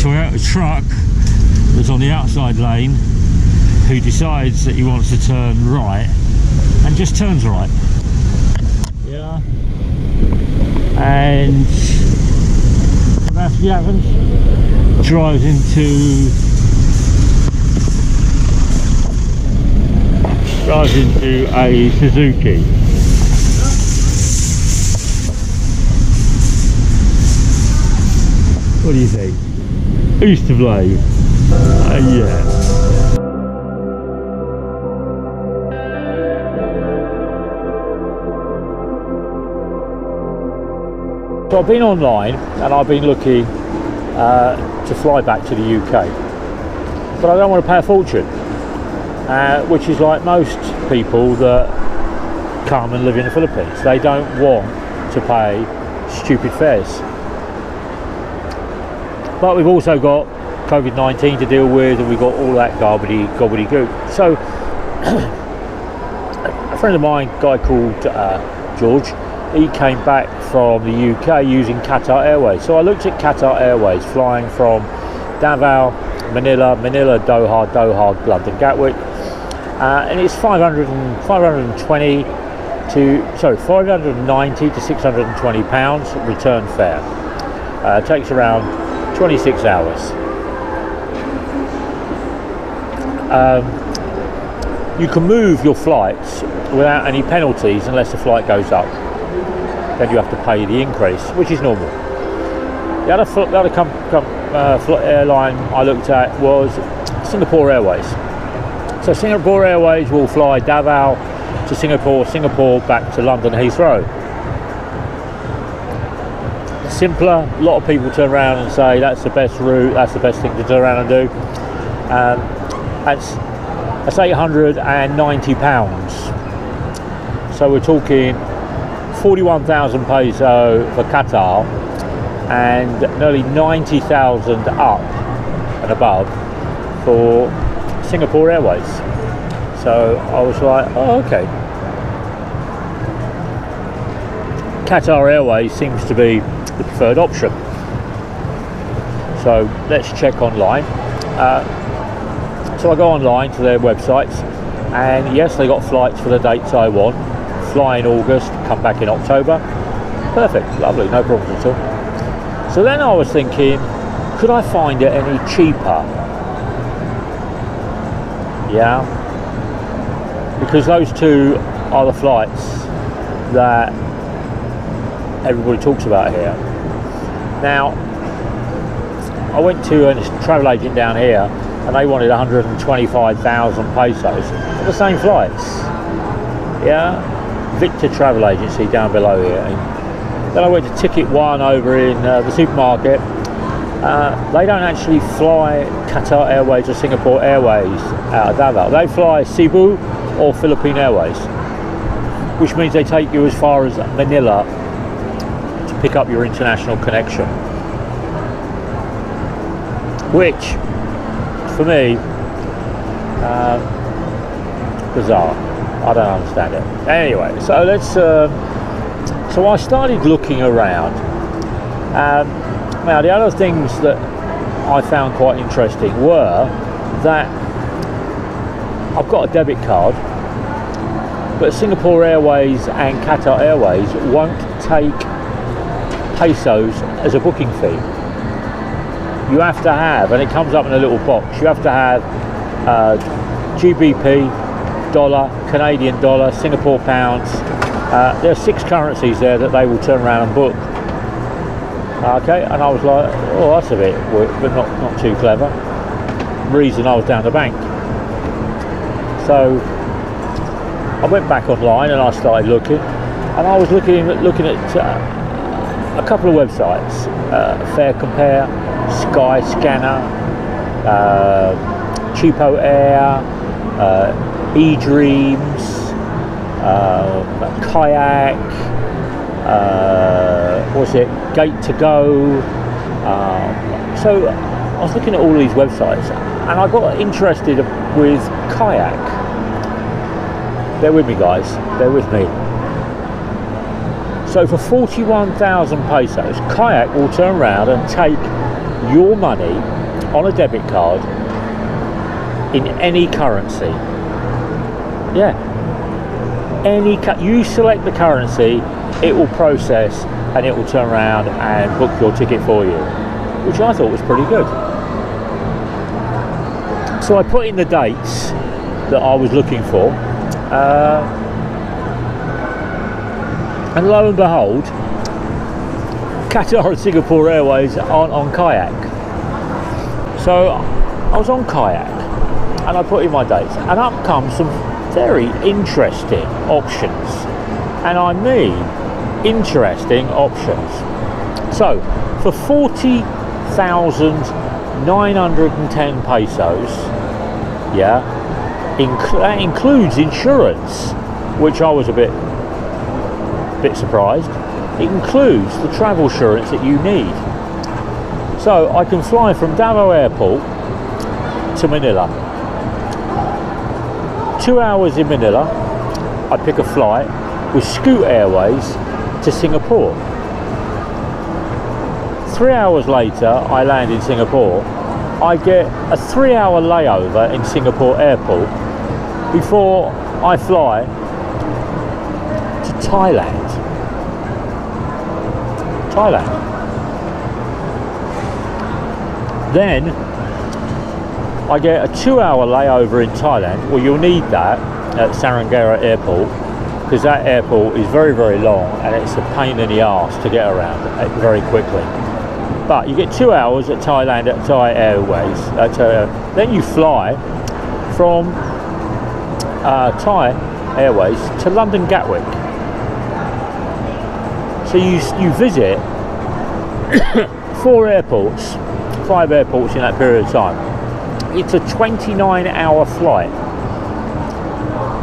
Toyota truck that's on the outside lane who decides that he wants to turn right and just turns right. Yeah. And what happens? Drives into a Suzuki. What do you think? Who's to blame? Yeah. So I've been online and I've been looking to fly back to the UK, but I don't want to pay a fortune, which is like most people that come and live in the Philippines. They don't want to pay stupid fares. But we've also got COVID-19 to deal with, and we've got all that gobbledygook. So a friend of mine, a guy called George, he came back from the UK using Qatar Airways. So I looked at Qatar Airways flying from DAVAO, Manila, Doha, London Gatwick, and it's 590 to 620 pounds return fare. Takes around 26 hours. You can move your flights without any penalties unless the flight goes up. Then you have to pay the increase, which is normal. The other airline I looked at was Singapore Airways. So Singapore Airways will fly DAVAO to Singapore back to London Heathrow. Simpler. A lot of people turn around and say that's the best route, that's the best thing to turn around and do. That's £890. So we're talking 41,000 peso for Qatar and nearly 90,000 up and above for Singapore Airways. So I was like, oh, okay. Qatar Airways seems to be the preferred option. So let's check online. So I go online to their websites, and yes, they got flights for the dates I want. Fly in August, come back in October. Perfect, lovely, no problems at all. So then I was thinking, could I find it any cheaper? Yeah, because those two are the flights that everybody talks about here. Now, I went to a travel agent down here and they wanted 125,000 pesos for the same flights. Yeah, Victor Travel Agency down below here. And then I went to Ticket One over in the supermarket. They don't actually fly Qatar Airways or Singapore Airways out of DAVAO. They fly Cebu or Philippine Airways, which means they take you as far as Manila to pick up your international connection, which for me, bizarre. I don't understand it. Anyway, so let's. So I started looking around. Now the other things that I found quite interesting were that I've got a debit card, but Singapore Airways and Qatar Airways won't take pesos as a booking fee. You have to have, and it comes up in a little box, you have to have GBP, dollar, Canadian dollar, Singapore pounds. There are 6 currencies there that they will turn around and book. Okay, and I was like, oh, that's a bit weird, but not too clever. Reason I was down the bank. So I went back online and I started looking, and I was looking at a couple of websites, Fare Compare, Sky Scanner, Cheapo Air, eDreams, Kayak, what's it, Gate to Go. So I was looking at all these websites and I got interested with Kayak. Bear with me guys, bear with me. So for 41,000 pesos, Kayak will turn around and take your money on a debit card in any currency. Yeah, you select the currency, it will process and it will turn around and book your ticket for you, which I thought was pretty good. So I put in the dates that I was looking for, and lo and behold, Qatar and Singapore Airways aren't on kayak. So I was on kayak and I put in my dates, and up comes some very interesting options, and I mean interesting options. So for 40,910 pesos, yeah, that includes insurance, which I was a bit surprised. It includes the travel insurance that you need. So I can fly from DAVAO Airport to Manila. 2 hours in Manila, I pick a flight with Scoot Airways to Singapore. 3 hours later, I land in Singapore. I get a 3-hour layover in Singapore Airport before I fly to Thailand. Then I get a 2-hour layover in Thailand. Well, you'll need that at Sarangara Airport, because that airport is very, very long and it's a pain in the arse to get around very quickly. But you get 2 hours at Thailand at Thai Airways. Then you fly from Thai Airways to London Gatwick. So you visit 5 airports in that period of time. It's a 29-hour flight.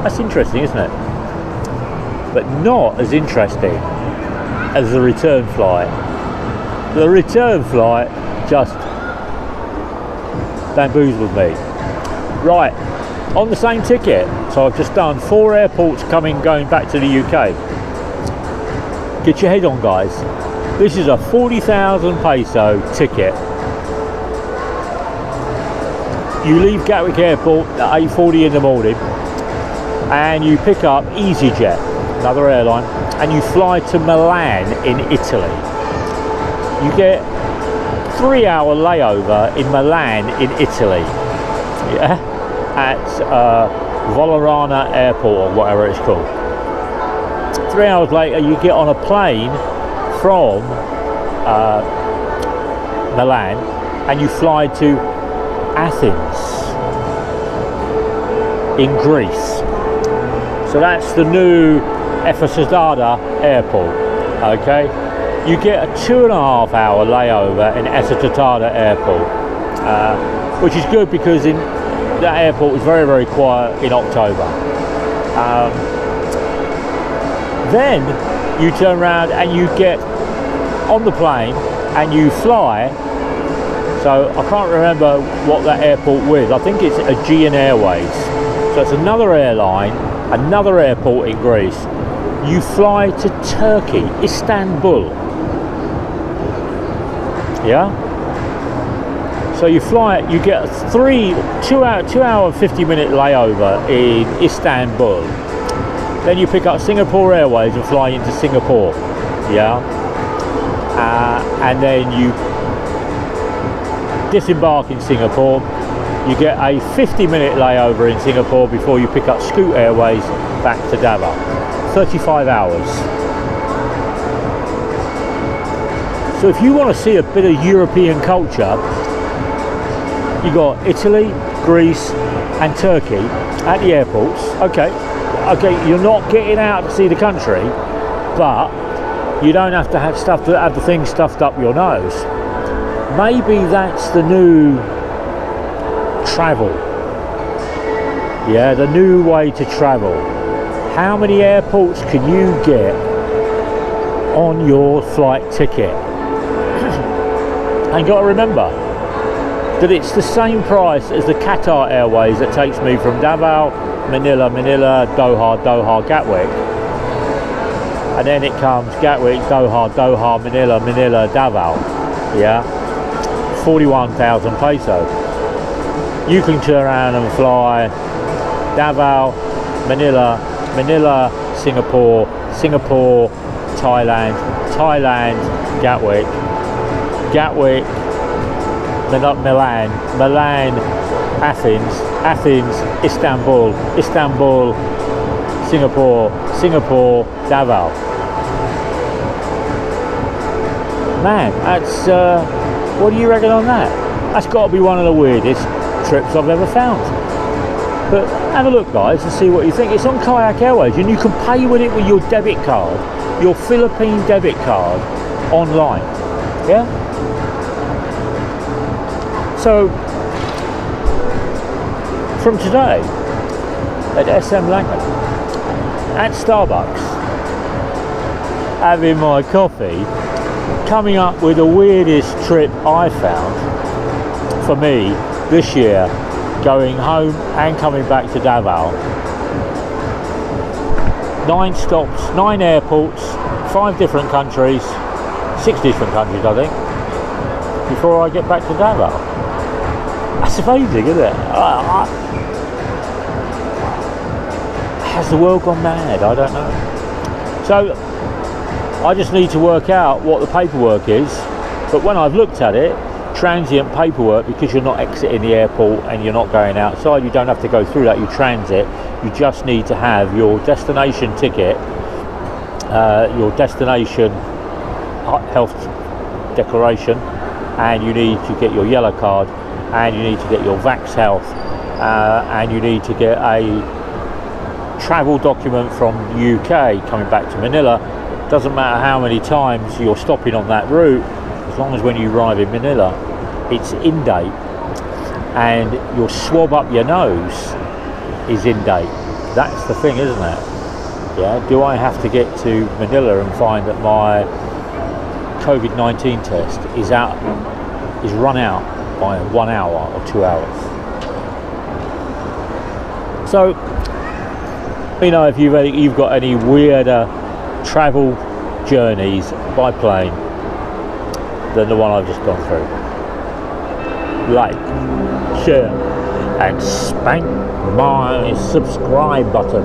That's interesting, isn't it? But not as interesting as the return flight. The return flight just bamboozled me. Right, on the same ticket, so I've just done 4 airports going back to the UK. Get your head on, guys. This is a 40,000 peso ticket. You leave Gatwick Airport at 8:40 in the morning and you pick up EasyJet, another airline, and you fly to Milan in Italy. You get 3-hour layover in Milan in Italy, yeah, at Volarana Airport or whatever it's called. 3 hours later you get on a plane from Milan and you fly to Athens in Greece. So that's the new Ephesus-Dada Airport, okay? You get a 2.5-hour layover in Ephesus-Dada Airport, which is good because that airport was very, very quiet in October. Then you turn around and you get on the plane and you fly. So I can't remember what that airport was. I think it's Aegean Airways. So it's another airline, another airport in Greece. You fly to Turkey, Istanbul. Yeah. So you fly. You get a 2 hour and 50-minute layover in Istanbul. Then you pick up Singapore Airways and fly into Singapore. Yeah. And then you disembark in Singapore. You get a 50-minute layover in Singapore before you pick up Scoot Airways back to DAVAO. 35 hours. So if you want to see a bit of European culture, you got Italy, Greece and Turkey at the airports. Okay, you're not getting out to see the country, but you don't have to have the things stuffed up your nose. Maybe that's the new travel. Yeah, the new way to travel. How many airports can you get on your flight ticket? And you got to remember that it's the same price as the Qatar Airways that takes me from DAVAO, Manila, Doha, Gatwick. And then it comes Gatwick, Doha, Manila, DAVAO. Yeah. 41,000 peso. You can turn around and fly Davao, Manila, Singapore, Thailand, Gatwick, Milan, Athens, Istanbul, Singapore, Davao. Man, that's what do you reckon on that? That's got to be one of the weirdest trips I've ever found. But have a look, guys, and see what you think. It's on Kayak Airways, and you can pay with it with your debit card, your Philippine debit card, online. Yeah. So from today at SM Langley at Starbucks, having my coffee, coming up with the weirdest trip I found for me this year, going home and coming back to Davao. 9 stops, 9 airports, 5 different countries, 6 different countries I think, before I get back to Davao. That's amazing, isn't it? Has the world gone mad? I don't know. So I just need to work out what the paperwork is, but when I've looked at it, transient paperwork, because you're not exiting the airport and you're not going outside, you don't have to go through that, you transit. You just need to have your destination ticket, your destination health declaration, and you need to get your yellow card, and you need to get your Vax Health, and you need to get a travel document from the UK coming back to Manila. Doesn't matter how many times you're stopping on that route, as long as when you arrive in Manila it's in date, and your swab up your nose is in date. That's the thing, isn't it? Yeah. Do I have to get to Manila and find that my COVID-19 test is run out by 1 hour or 2 hours? So, you know, if you've got any weirder travel journeys by plane than the one I've just gone through, like, share and spank my subscribe button.